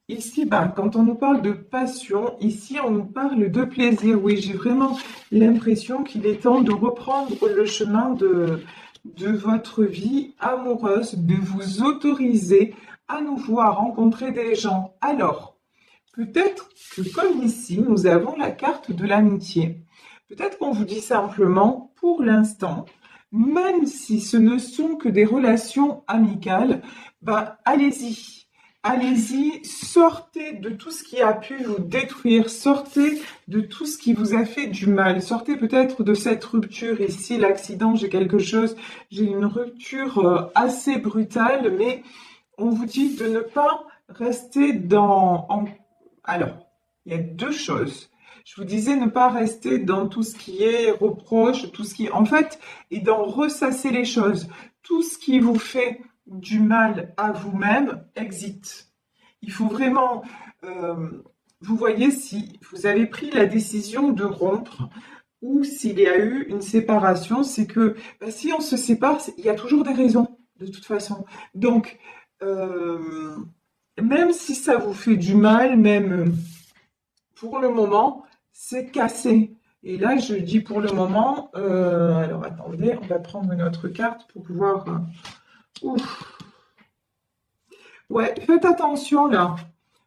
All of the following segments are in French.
Ici, bah, quand on nous parle de passion, ici, on nous parle de plaisir. Oui, j'ai vraiment l'impression qu'il est temps de reprendre le chemin de votre vie amoureuse, de vous autoriser à nouveau à rencontrer des gens. Alors, peut-être que comme ici, nous avons la carte de l'amitié. Peut-être qu'on vous dit simplement, pour l'instant, même si ce ne sont que des relations amicales, bah, allez-y. Allez-y, sortez de tout ce qui a pu vous détruire, sortez de tout ce qui vous a fait du mal, sortez peut-être de cette rupture ici, l'accident, j'ai quelque chose, j'ai une rupture assez brutale, mais on vous dit de ne pas rester alors, il y a deux choses. Je vous disais ne pas rester dans tout ce qui est reproche, tout ce qui, en fait, et d'en ressasser les choses. Tout ce qui vous fait du mal à vous-même, exit. Il faut vraiment, euh, vous voyez, si vous avez pris la décision de rompre ou s'il y a eu une séparation, c'est que bah, si on se sépare, il y a toujours des raisons, de toute façon. Donc, euh, même si ça vous fait du mal, même pour le moment, c'est cassé. Et là, je dis pour le moment, alors attendez, on va prendre notre carte pour pouvoir. Ouf. Ouais, faites attention là.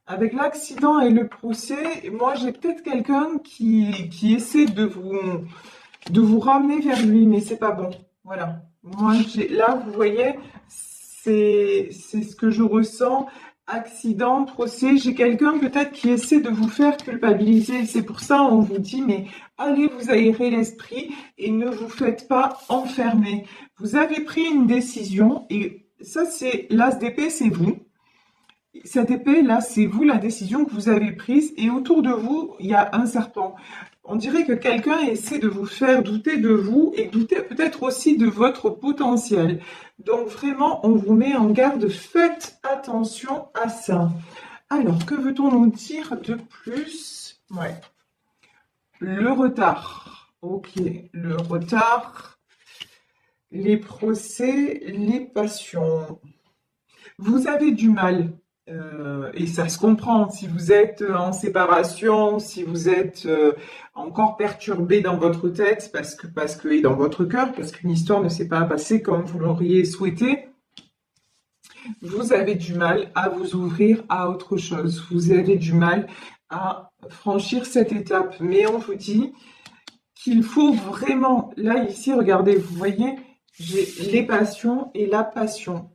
Avec l'accident et le procès, moi j'ai peut-être quelqu'un qui essaie de vous ramener vers lui, mais c'est pas bon. Voilà. Moi, là, vous voyez, c'est ce que je ressens. Accident, procès, j'ai quelqu'un peut-être qui essaie de vous faire culpabiliser. C'est pour ça on vous dit, mais allez vous aérer l'esprit et ne vous faites pas enfermer. Vous avez pris une décision et ça, c'est l'as d'épée, c'est vous. Cette épée, là, c'est vous la décision que vous avez prise et autour de vous, il y a un serpent. On dirait que quelqu'un essaie de vous faire douter de vous et douter peut-être aussi de votre potentiel. Donc vraiment, on vous met en garde, faites attention à ça. Alors, que veut-on nous dire de plus? Ouais. Le retard. Ok, le retard, les procès, les passions. Vous avez du mal, et ça se comprend, si vous êtes en séparation, si vous êtes encore perturbé dans votre tête, et dans votre cœur, parce qu'une histoire ne s'est pas passée comme vous l'auriez souhaité, vous avez du mal à vous ouvrir à autre chose. Vous avez du mal à franchir cette étape. Mais on vous dit qu'il faut vraiment, là, ici, regardez, vous voyez, j'ai les passions et la passion.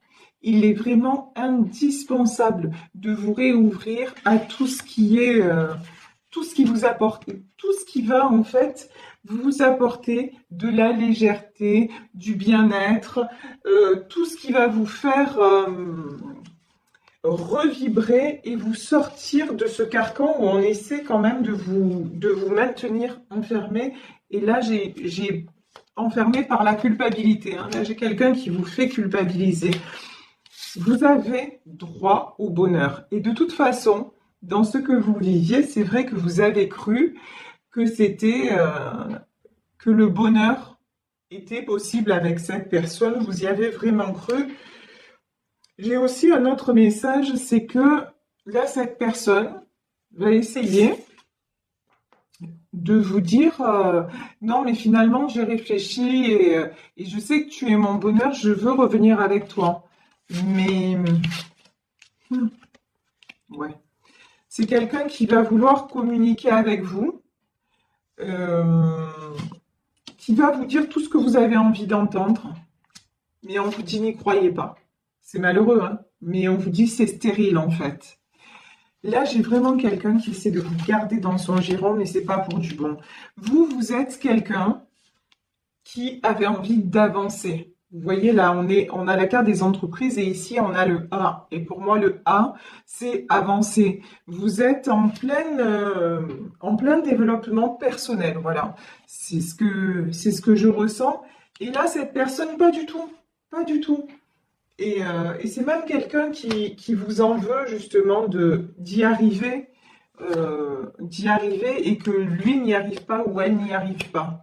Il est vraiment indispensable de vous réouvrir à tout ce qui est, tout ce qui vous apporte, tout ce qui va en fait vous apporter de la légèreté, du bien-être, tout ce qui va vous faire revibrer et vous sortir de ce carcan où on essaie quand même de vous maintenir enfermé. Et là, j'ai enfermé par la culpabilité. Hein. Là, j'ai quelqu'un qui vous fait culpabiliser. Vous avez droit au bonheur. Et de toute façon, dans ce que vous viviez, c'est vrai que vous avez cru que c'était que le bonheur était possible avec cette personne. Vous y avez vraiment cru. J'ai aussi un autre message, c'est que là, cette personne va essayer de vous dire non, mais finalement, j'ai réfléchi et je sais que tu es mon bonheur, je veux revenir avec toi. Mais ouais, c'est quelqu'un qui va vouloir communiquer avec vous, euh, qui va vous dire tout ce que vous avez envie d'entendre, mais on vous dit n'y croyez pas. C'est malheureux, hein, mais on vous dit c'est stérile en fait. Là, j'ai vraiment quelqu'un qui essaie de vous garder dans son giron, mais c'est pas pour du bon. Vous, vous êtes quelqu'un qui avait envie d'avancer. Vous voyez, là, on a la carte des entreprises et ici, on a le A. Et pour moi, le A, c'est avancer. Vous êtes en plein développement personnel. Voilà. C'est ce que je ressens. Et là, cette personne, pas du tout. Pas du tout. Et c'est même quelqu'un qui vous en veut justement d'y arriver et que lui n'y arrive pas ou elle n'y arrive pas.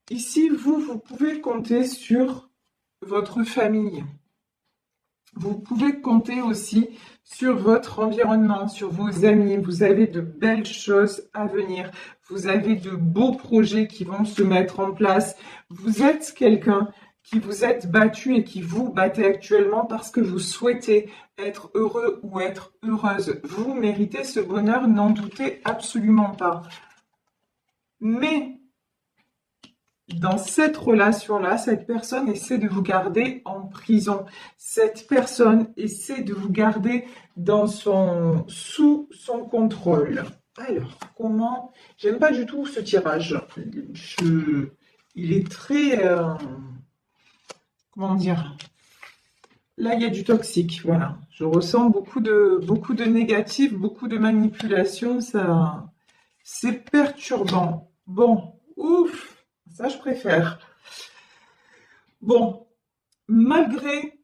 Ici, vous pouvez compter sur votre famille. Vous pouvez compter aussi sur votre environnement, sur vos amis. Vous avez de belles choses à venir. Vous avez de beaux projets qui vont se mettre en place. Vous êtes quelqu'un qui vous êtes battu et qui vous battez actuellement parce que vous souhaitez être heureux ou être heureuse. Vous méritez ce bonheur, n'en doutez absolument pas. Mais dans cette relation-là, cette personne essaie de vous garder en prison. Cette personne essaie de vous garder sous son contrôle. Alors, comment... J'aime pas du tout ce tirage. Il est très... comment dire? Là, il y a du toxique, voilà. Je ressens beaucoup de négatif, beaucoup de manipulation. Ça, c'est perturbant. Bon, ouf! Ça, je préfère. Bon, malgré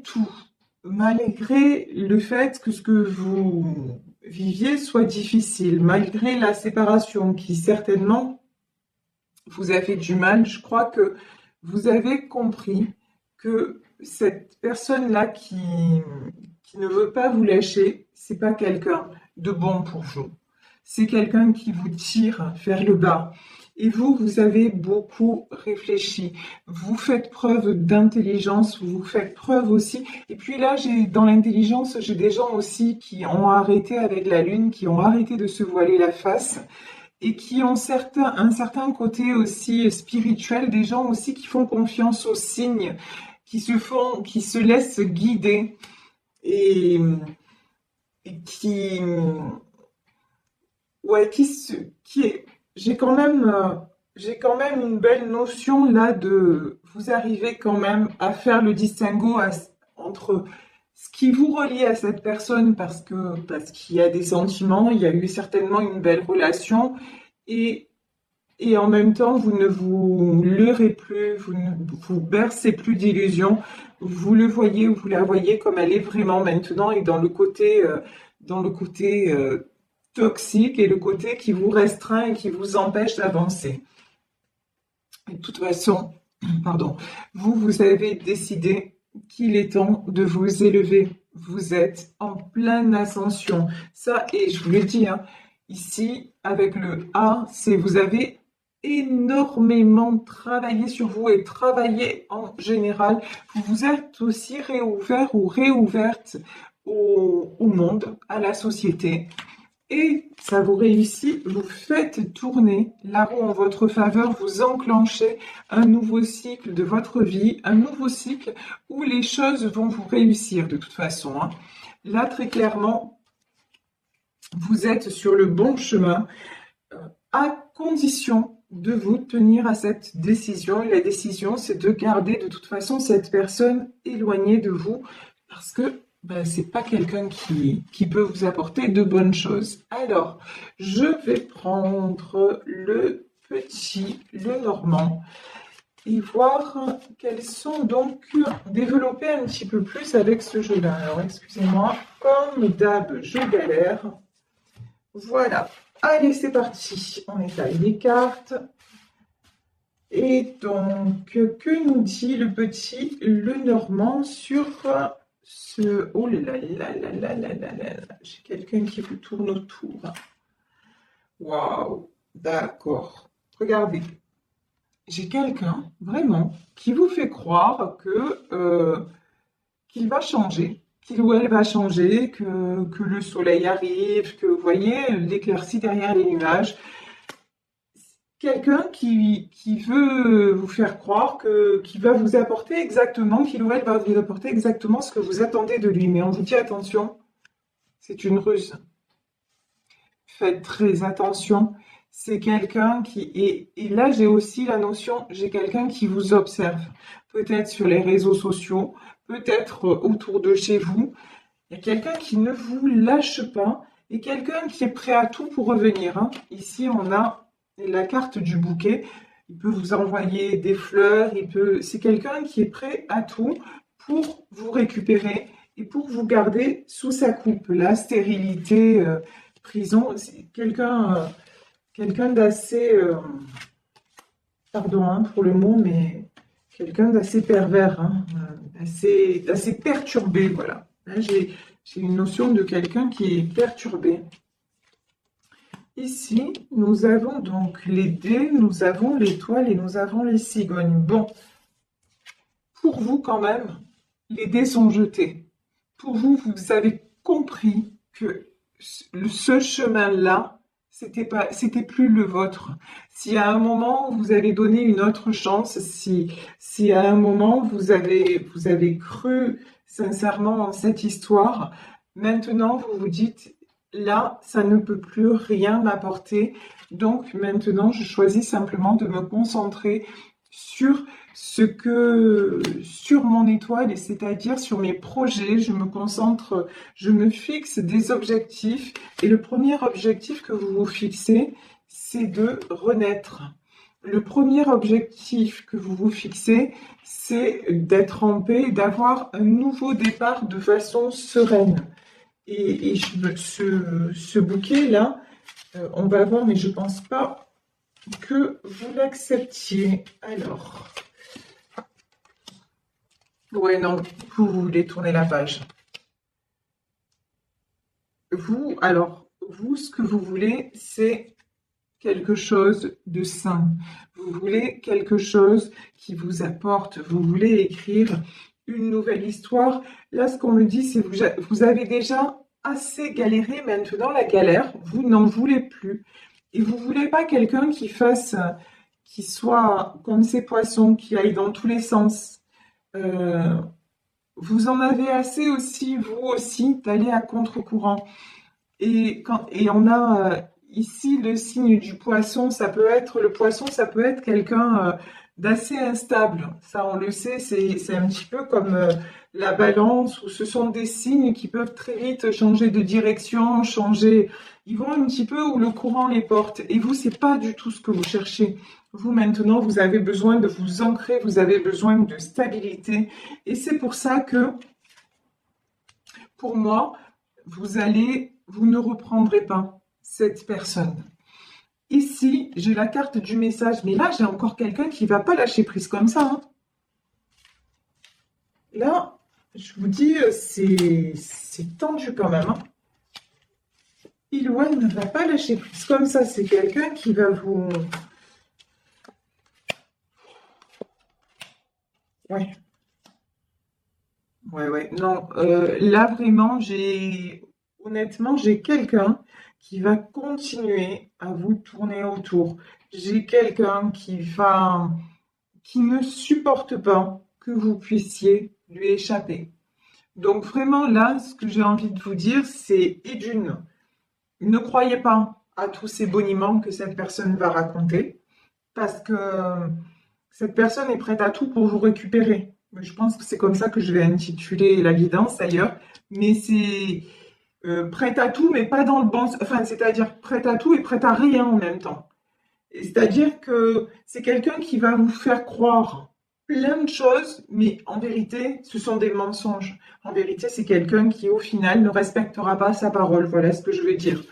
tout, malgré le fait que ce que vous viviez soit difficile, malgré la séparation qui certainement vous a fait du mal, je crois que vous avez compris que cette personne-là qui ne veut pas vous lâcher, c'est pas quelqu'un de bon pour vous. C'est quelqu'un qui vous tire vers le bas. Et vous, vous avez beaucoup réfléchi. Vous faites preuve d'intelligence, vous faites preuve aussi. Et puis là, dans l'intelligence, j'ai des gens aussi qui ont arrêté avec la lune, qui ont arrêté de se voiler la face et qui ont un certain côté aussi spirituel, des gens aussi qui font confiance aux signes, qui se laissent guider et qui, ouais, j'ai quand même une belle notion là de vous arrivez quand même à faire le distinguo entre ce qui vous relie à cette personne parce qu'il y a des sentiments, il y a eu certainement une belle relation et en même temps vous ne vous leurrez plus, vous ne vous bercez plus d'illusions, vous le voyez ou vous la voyez comme elle est vraiment maintenant et dans le côté toxique et le côté qui vous restreint et qui vous empêche d'avancer. De toute façon, pardon, vous avez décidé qu'il est temps de vous élever. Vous êtes en pleine ascension. Ça, et je vous le dis, hein, ici, avec le A, c'est vous avez énormément travaillé sur vous et travaillé en général. Vous vous êtes aussi réouvert ou réouverte au monde, à la société. Et ça vous réussit, vous faites tourner la roue en votre faveur, vous enclenchez un nouveau cycle de votre vie, un nouveau cycle où les choses vont vous réussir de toute façon, hein. Là, très clairement, vous êtes sur le bon chemin, à condition de vous tenir à cette décision. Et la décision, c'est de garder de toute façon cette personne éloignée de vous parce que c'est pas quelqu'un qui peut vous apporter de bonnes choses. Alors, je vais prendre le normand, et voir quels sont donc développer un petit peu plus avec ce jeu-là. Alors, excusez-moi, comme d'hab, je galère. Voilà. Allez, c'est parti. On étale les cartes. Et donc, que nous dit le normand sur ce... Oh là là là là là là là là. J'ai quelqu'un qui vous tourne autour. Waouh, d'accord. Regardez. J'ai quelqu'un, vraiment, qui vous fait croire qu'il va changer, qu'il ou elle va changer, que le soleil arrive, que vous voyez l'éclaircie derrière les nuages. Quelqu'un qui veut vous faire croire qu'il va vous apporter exactement, qu'il ou elle va vous apporter exactement ce que vous attendez de lui. Mais on vous dit attention, c'est une ruse. Faites très attention. C'est quelqu'un qui est... Et là, j'ai aussi la notion, j'ai quelqu'un qui vous observe. Peut-être sur les réseaux sociaux, peut-être autour de chez vous. Il y a quelqu'un qui ne vous lâche pas et quelqu'un qui est prêt à tout pour revenir, hein. Ici, on a la carte du bouquet. Il peut vous envoyer des fleurs. C'est quelqu'un qui est prêt à tout pour vous récupérer et pour vous garder sous sa coupe. La stérilité, prison, c'est quelqu'un d'assez... pardon hein, pour le mot, mais quelqu'un d'assez pervers, hein, d'assez perturbé, voilà. Là, j'ai une notion de quelqu'un qui est perturbé. Ici, nous avons donc les dés, nous avons l'étoile et nous avons les cigognes. Bon, pour vous quand même, les dés sont jetés. Pour vous, vous avez compris que ce chemin-là, c'était plus le vôtre. Si à un moment vous avez donné une autre chance, si à un moment vous avez cru sincèrement en cette histoire, maintenant vous vous dites, là, ça ne peut plus rien m'apporter. Donc maintenant, je choisis simplement de me concentrer sur sur mon étoile, et c'est-à-dire sur mes projets. Je me concentre, je me fixe des objectifs, et le premier objectif que vous vous fixez, c'est de renaître. Le premier objectif que vous vous fixez, c'est d'être en paix, d'avoir un nouveau départ de façon sereine. Et ce bouquet-là, on va voir, mais je pense pas que vous l'acceptiez. Alors, ouais, non, vous voulez tourner la page. Vous, ce que vous voulez, c'est quelque chose de sain. Vous voulez quelque chose qui vous apporte. Vous voulez écrire une nouvelle histoire. Là, ce qu'on me dit, c'est que vous avez déjà assez galéré. Maintenant, la galère, vous n'en voulez plus. Et vous voulez pas quelqu'un qui soit comme ces poissons, qui aille dans tous les sens. Euh, Vous en avez assez aussi, vous aussi, d'aller à contre-courant. Et on a ici le signe du poisson. Le poisson, ça peut être quelqu'un d'assez instable. Ça, on le sait, c'est un petit peu comme la balance, où ce sont des signes qui peuvent très vite changer de direction, ils vont un petit peu où le courant les porte. Et vous, c'est pas du tout ce que vous cherchez. Vous, maintenant, vous avez besoin de vous ancrer, vous avez besoin de stabilité. Et c'est pour ça que, pour moi, vous ne reprendrez pas cette personne. Ici, j'ai la carte du message, mais là, j'ai encore quelqu'un qui ne va pas lâcher prise comme ça, hein. Là, je vous dis, c'est tendu quand même, hein. Il ou elle ne va pas lâcher prise comme ça. C'est quelqu'un qui va vous... Ouais. Ouais. Non, là vraiment, honnêtement, j'ai quelqu'un qui va continuer à vous tourner autour. J'ai quelqu'un qui ne supporte pas que vous puissiez lui échapper. Donc vraiment là, ce que j'ai envie de vous dire, c'est et d'une, ne croyez pas à tous ces boniments que cette personne va raconter, parce que cette personne est prête à tout pour vous récupérer. Je pense que c'est comme ça que je vais intituler la guidance d'ailleurs. Mais c'est prête à tout, mais pas dans le bon... Enfin, c'est-à-dire prête à tout et prête à rien en même temps. C'est-à-dire que c'est quelqu'un qui va vous faire croire plein de choses, mais en vérité, ce sont des mensonges. En vérité, c'est quelqu'un qui, au final, ne respectera pas sa parole. Voilà ce que je veux dire.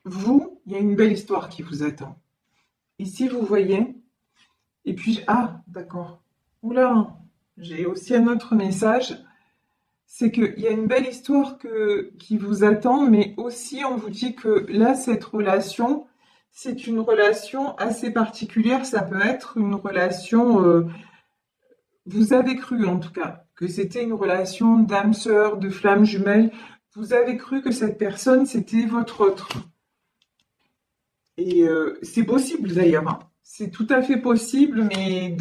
Vous, il y a une belle histoire qui vous attend. Ici, vous voyez, et puis, ah, d'accord. Oula, j'ai aussi un autre message. C'est qu'il y a une belle histoire qui vous attend, mais aussi on vous dit que là, cette relation, c'est une relation assez particulière. Ça peut être une relation, vous avez cru en tout cas, que c'était une relation d'âme sœur, de flamme jumelle. Vous avez cru que cette personne, c'était votre autre. Et c'est possible d'ailleurs, hein. C'est tout à fait possible, mais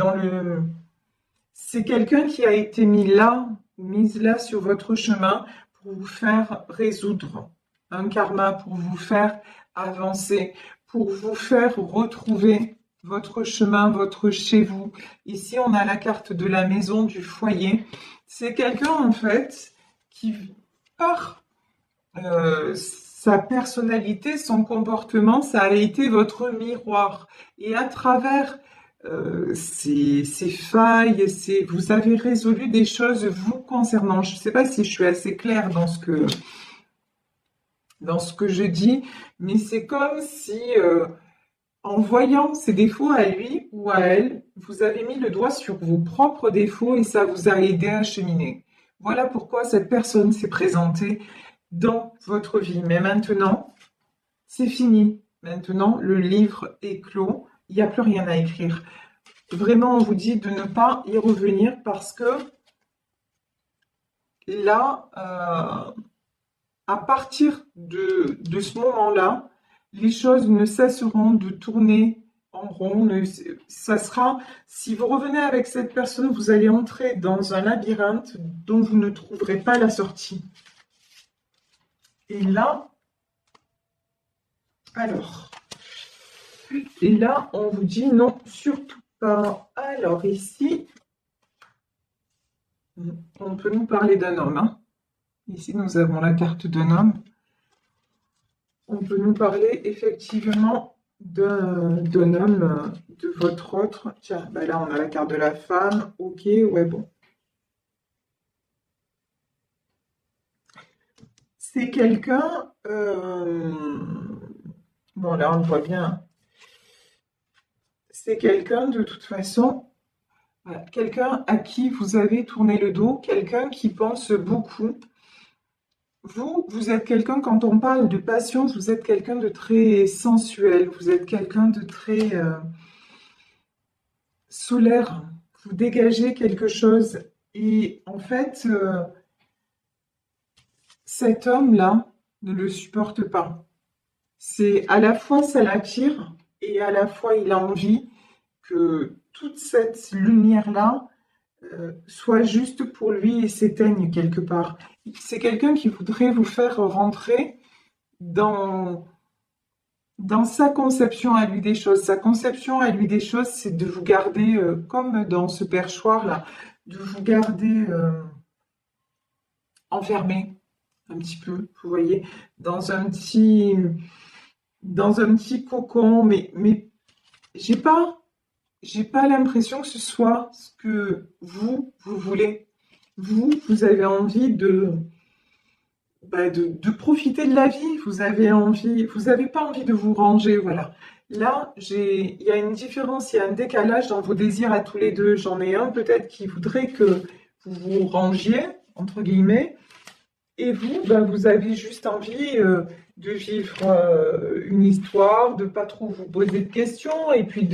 c'est quelqu'un qui a été mise là sur votre chemin pour vous faire résoudre un karma, pour vous faire avancer, pour vous faire retrouver votre chemin, votre chez vous. Ici, on a la carte de la maison, du foyer. C'est quelqu'un en fait qui, par sa personnalité, son comportement, ça a été votre miroir. Et à travers ces failles, vous avez résolu des choses vous concernant. Je ne sais pas si je suis assez claire dans ce que je dis, mais c'est comme si, en voyant ses défauts à lui ou à elle, vous avez mis le doigt sur vos propres défauts et ça vous a aidé à cheminer. Voilà pourquoi cette personne s'est présentée dans votre vie. Mais maintenant, c'est fini. Maintenant, le livre est clos. Il n'y a plus rien à écrire. Vraiment, on vous dit de ne pas y revenir parce que là, à partir de ce moment-là, les choses ne cesseront de tourner en rond. Ça sera, si vous revenez avec cette personne, vous allez entrer dans un labyrinthe dont vous ne trouverez pas la sortie. Et là, alors, et là, on vous dit non, surtout pas. Alors ici, on peut nous parler d'un homme, hein. Ici, nous avons la carte d'un homme. On peut nous parler effectivement d'un homme de votre autre. Tiens, bah là, on a la carte de la femme. Ok, ouais, bon. C'est quelqu'un... bon, là, on le voit bien. C'est quelqu'un, de toute façon, voilà, quelqu'un à qui vous avez tourné le dos, quelqu'un qui pense beaucoup. Vous êtes quelqu'un, quand on parle de patience, vous êtes quelqu'un de très sensuel, vous êtes quelqu'un de très solaire, vous dégagez quelque chose. Et en fait, cet homme-là ne le supporte pas. C'est à la fois ça l'attire et à la fois il a envie que toute cette lumière-là soit juste pour lui et s'éteigne quelque part. C'est quelqu'un qui voudrait vous faire rentrer dans, dans sa conception à lui des choses. Sa conception à lui des choses, c'est de vous garder, comme dans ce perchoir-là, de vous garder enfermé un petit peu, vous voyez, dans un petit cocon, mais j'ai pas l'impression que ce soit ce que vous voulez. Vous avez envie de profiter de la vie. Vous avez pas envie de vous ranger, voilà. Là, il y a une différence, il y a un décalage dans vos désirs à tous les deux. J'en ai un peut-être qui voudrait que vous vous rangiez, entre guillemets, et vous, vous avez juste envie de vivre une histoire, de pas trop vous poser de questions, et puis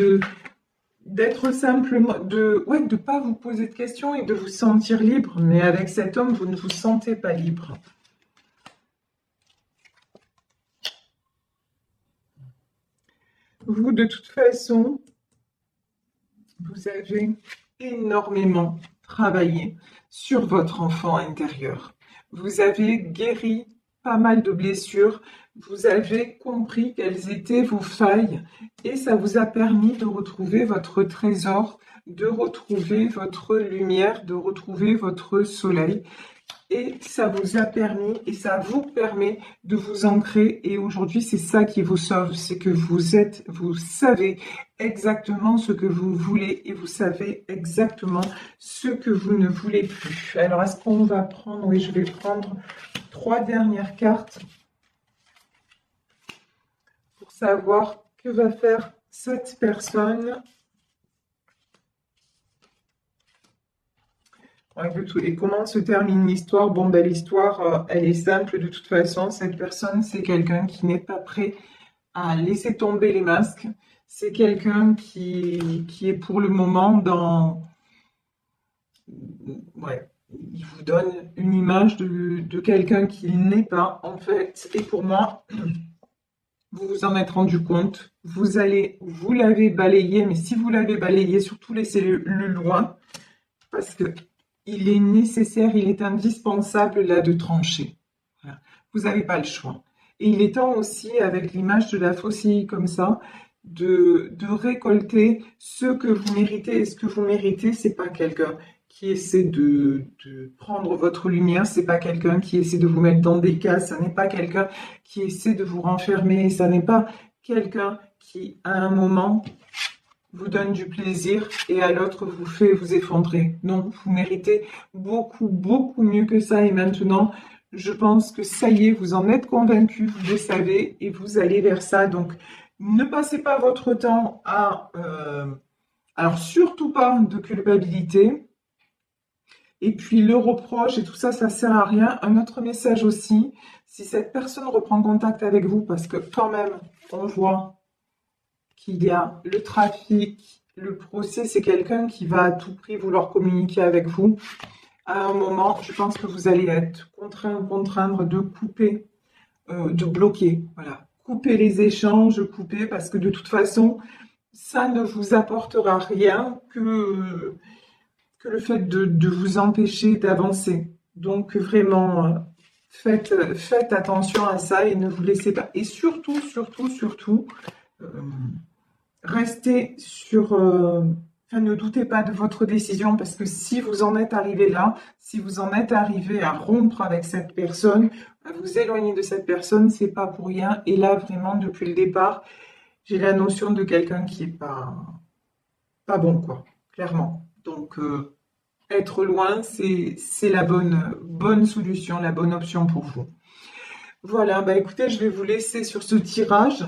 d'être simplement, de pas vous poser de questions et de vous sentir libre. Mais avec cet homme, vous ne vous sentez pas libre. Vous, de toute façon, vous avez énormément travaillé sur votre enfant intérieur. Vous avez guéri pas mal de blessures. Vous avez compris quelles étaient vos failles et ça vous a permis de retrouver votre trésor, de retrouver votre lumière, de retrouver votre soleil. Et ça vous a permis et ça vous permet de vous ancrer. Et aujourd'hui, c'est ça qui vous sauve. C'est que vous savez exactement ce que vous voulez et vous savez exactement ce que vous ne voulez plus. Alors, est-ce qu'on va prendre... Oui, je vais prendre 3 dernières cartes pour savoir que va faire cette personne. Et comment se termine l'histoire? Bon, l'histoire, elle est simple de toute façon. Cette personne, c'est quelqu'un qui n'est pas prêt à laisser tomber les masques. C'est quelqu'un qui est pour le moment dans... Ouais, il vous donne une image de quelqu'un qu'il n'est pas, en fait. Et pour moi, vous vous en êtes rendu compte. Vous l'avez balayé, mais si vous l'avez balayé, surtout laissez-le loin. Parce que il est nécessaire, il est indispensable là de trancher. Voilà. Vous n'avez pas le choix. Et il est temps aussi, avec l'image de la faucille comme ça, de récolter ce que vous méritez. Et ce que vous méritez, c'est pas quelqu'un qui essaie de prendre votre lumière, c'est pas quelqu'un qui essaie de vous mettre dans des cases, ça n'est pas quelqu'un qui essaie de vous renfermer, ça n'est pas quelqu'un qui, à un moment, vous donne du plaisir et à l'autre vous fait vous effondrer. Non, vous méritez beaucoup, beaucoup mieux que ça. Et maintenant, je pense que ça y est, vous en êtes convaincu, vous le savez et vous allez vers ça. Donc, ne passez pas votre temps à Alors, surtout pas de culpabilité. Et puis, le reproche et tout ça, ça sert à rien. Un autre message aussi, si cette personne reprend contact avec vous, parce que quand même, on voit qu'il y a le trafic, le procès, c'est quelqu'un qui va à tout prix vouloir communiquer avec vous. À un moment, je pense que vous allez être contraindre de couper, de bloquer, voilà. Couper les échanges, couper, parce que de toute façon, ça ne vous apportera rien que le fait de vous empêcher d'avancer. Donc vraiment, faites attention à ça et ne vous laissez pas. Et surtout, surtout, surtout, euh, restez sur... enfin, ne doutez pas de votre décision parce que si vous en êtes arrivé là, si vous en êtes arrivé à rompre avec cette personne, à vous éloigner de cette personne, c'est pas pour rien. Et là, vraiment, depuis le départ, j'ai la notion de quelqu'un qui est pas bon, quoi, clairement. Donc, être loin, c'est la bonne solution, la bonne option pour vous. Voilà, bah écoutez, je vais vous laisser sur ce tirage.